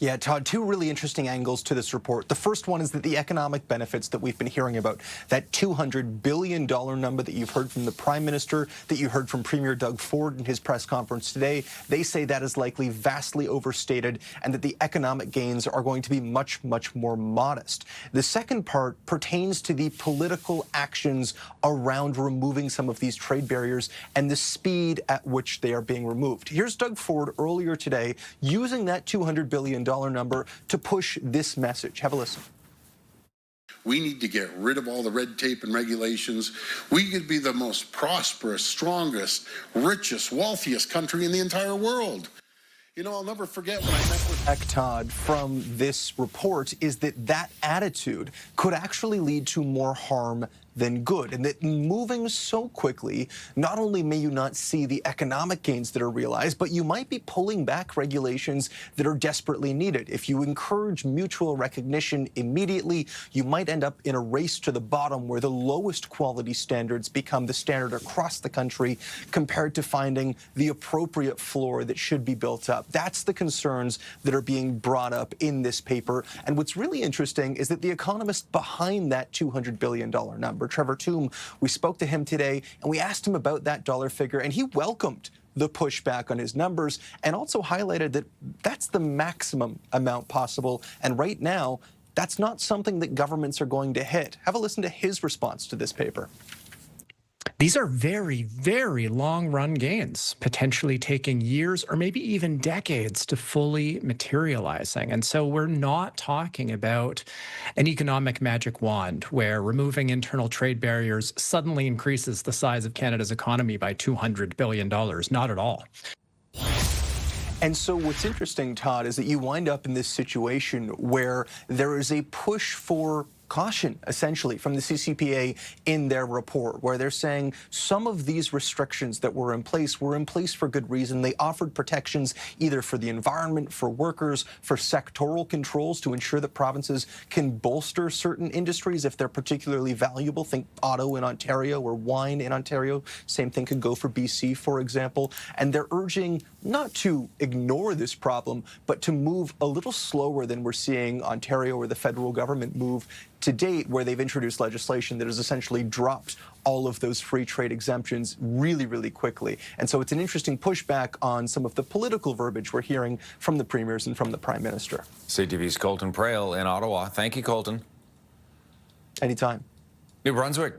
Yeah, Todd, two really interesting angles to this report. The first one is that the economic benefits that we've been hearing about, that $200 billion number that you've heard from the Prime Minister, that you heard from Premier Doug Ford in his press conference today, they say that is likely vastly overstated and that the economic gains are going to be much, much more modest. The second part pertains to the political actions around removing some of these trade barriers and the speed at which they are being removed. Here's Doug Ford earlier today using that $200 billion number to push this message. Have a listen. We need to get rid of all the red tape and regulations. We could be the most prosperous, strongest, richest, wealthiest country in the entire world. You know, I'll never forget when I met with Todd, from this report is that that attitude could actually lead to more harm than good, and that moving so quickly, not only may you not see the economic gains that are realized, but you might be pulling back regulations that are desperately needed. If you encourage mutual recognition immediately, you might end up in a race to the bottom where the lowest quality standards become the standard across the country compared to finding the appropriate floor that should be built up. That's the concerns that are being brought up in this paper. And what's really interesting is that the economist behind that $200 billion number, Trevor Toom, we spoke to him today and we asked him about that dollar figure, and he welcomed the pushback on his numbers and also highlighted that that's the maximum amount possible. And right now, that's not something that governments are going to hit. Have a listen to his response to this paper. These are very, very long-run gains, potentially taking years or maybe even decades to fully materializing. And so we're not talking about an economic magic wand where removing internal trade barriers suddenly increases the size of Canada's economy by $200 billion. Not at all. And so what's interesting, Todd, is that you wind up in this situation where there is a push for caution, essentially, from the CCPA in their report, where they're saying some of these restrictions that were in place for good reason. They offered protections either for the environment, for workers, for sectoral controls to ensure that provinces can bolster certain industries if they're particularly valuable. Think auto in Ontario or wine in Ontario. Same thing could go for BC, for example. And they're urging not to ignore this problem, but to move a little slower than we're seeing Ontario or the federal government move to date, where they've introduced legislation that has essentially dropped all of those free trade exemptions really, really quickly. And so it's an interesting pushback on some of the political verbiage we're hearing from the premiers and from the Prime Minister. CTV's Colton Prail in Ottawa. Thank you, Colton. Anytime. New Brunswick.